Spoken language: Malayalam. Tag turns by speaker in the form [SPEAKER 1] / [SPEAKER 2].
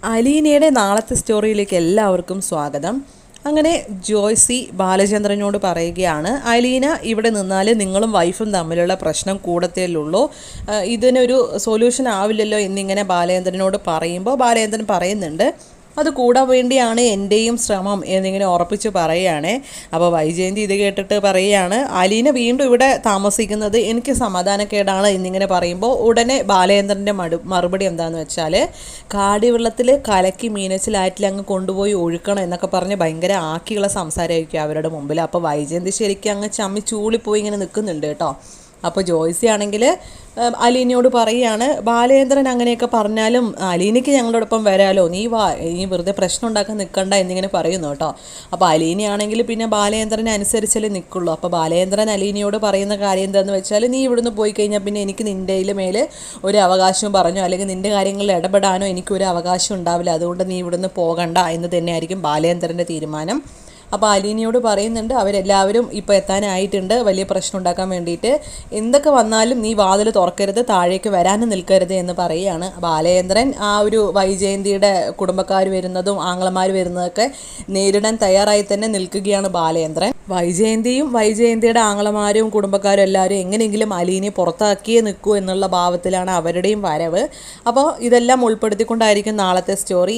[SPEAKER 1] അലീനയുടെ നാളത്തെ സ്റ്റോറിയിലേക്ക് എല്ലാവർക്കും സ്വാഗതം. അങ്ങനെ ജോയ്സി ബാലചന്ദ്രനോട് പറയുകയാണ്, അലീന ഇവിടെ നിന്നാൽ നിങ്ങളും വൈഫും തമ്മിലുള്ള പ്രശ്നം കൂടത്തേയുള്ളൂ, ഇതിനൊരു സൊല്യൂഷൻ ആവില്ലല്ലോ എന്നിങ്ങനെ ബാലചന്ദ്രനോട് പറയുമ്പോൾ ബാലചന്ദ്രൻ പറയുന്നുണ്ട്, അത് കൂടാൻ വേണ്ടിയാണ് എൻ്റെയും ശ്രമം എന്നിങ്ങനെ ഉറപ്പിച്ച് പറയുകയാണ്. അപ്പോൾ വൈജയന്തി ഇത് കേട്ടിട്ട് പറയുകയാണ്, അലീന വീണ്ടും ഇവിടെ താമസിക്കുന്നത് എനിക്ക് സമാധാനക്കേടാണ് എന്നിങ്ങനെ പറയുമ്പോൾ ഉടനെ ബാലചന്ദ്രൻ്റെ മറുപടി എന്താണെന്ന് വെച്ചാൽ, കാടിവെള്ളത്തിൽ കലക്കി മീനച്ചിലാറ്റിൽ അങ്ങ് കൊണ്ടുപോയി ഒഴുക്കണം എന്നൊക്കെ പറഞ്ഞ് ഭയങ്കര ആക്കിയുള്ള സംസാരമായിരിക്കും അവരുടെ മുമ്പിൽ. അപ്പോൾ വൈജയന്തി ശരിക്കും അങ്ങ് ചമ്മി ചൂളിപ്പോയി ഇങ്ങനെ നിൽക്കുന്നുണ്ട് കേട്ടോ. അപ്പോൾ ജോയ്സി ആണെങ്കിൽ അലീനയോട് പറയുകയാണ്, ബാലചന്ദ്രൻ അങ്ങനെയൊക്കെ പറഞ്ഞാലും അലീനയ്ക്ക് ഞങ്ങളോടൊപ്പം വരാമല്ലോ, നീ വാ, നീ വെറുതെ പ്രശ്നം ഉണ്ടാക്കാൻ നിൽക്കണ്ട എന്നിങ്ങനെ പറയുന്നു കേട്ടോ. അപ്പോൾ അലീനയാണെങ്കിൽ പിന്നെ ബാലചന്ദ്രനെ അനുസരിച്ചല്ലേ നിൽക്കുള്ളൂ. അപ്പോൾ ബാലചന്ദ്രൻ അലീനയോട് പറയുന്ന കാര്യം എന്താണെന്ന് വെച്ചാൽ, നീ ഇവിടുന്ന് പോയി കഴിഞ്ഞാൽ പിന്നെ എനിക്ക് നിൻ്റെ മേൽ ഒരു അവകാശവും പറഞ്ഞോ അല്ലെങ്കിൽ നിൻ്റെ കാര്യങ്ങളിൽ ഇടപെടാനോ എനിക്കൊരു അവകാശം ഉണ്ടാവില്ല, അതുകൊണ്ട് നീ ഇവിടുന്ന് പോകണ്ട എന്ന് തന്നെയായിരിക്കും ബാലചന്ദ്രൻ്റെ തീരുമാനം. അപ്പോൾ അലീനയോട് പറയുന്നുണ്ട്, അവരെല്ലാവരും ഇപ്പോൾ എത്താനായിട്ടുണ്ട് വലിയ പ്രശ്നം ഉണ്ടാക്കാൻ വേണ്ടിയിട്ട്, എന്തൊക്കെ വന്നാലും നീ വാതിൽ തുറക്കരുത്, താഴേക്ക് വരാനും നിൽക്കരുത് എന്ന് പറയുകയാണ്. ബാലചന്ദ്രൻ ആ ഒരു വൈജയന്തിയുടെ കുടുംബക്കാർ വരുന്നതും ആങ്ങളമാർ വരുന്നതൊക്കെ നേരിടാൻ തയ്യാറായി തന്നെ നിൽക്കുകയാണ് ബാലചന്ദ്രൻ. വൈജയന്തിയുടെ ആങ്ങളമാരും കുടുംബക്കാരും എല്ലാവരും എങ്ങനെയെങ്കിലും അലീനയെ പുറത്താക്കിയേ നിൽക്കൂ എന്നുള്ള ഭാവത്തിലാണ് അവരുടെയും വരവ്. അപ്പോൾ ഇതെല്ലാം ഉൾപ്പെടുത്തിക്കൊണ്ടായിരിക്കും നാളത്തെ സ്റ്റോറി.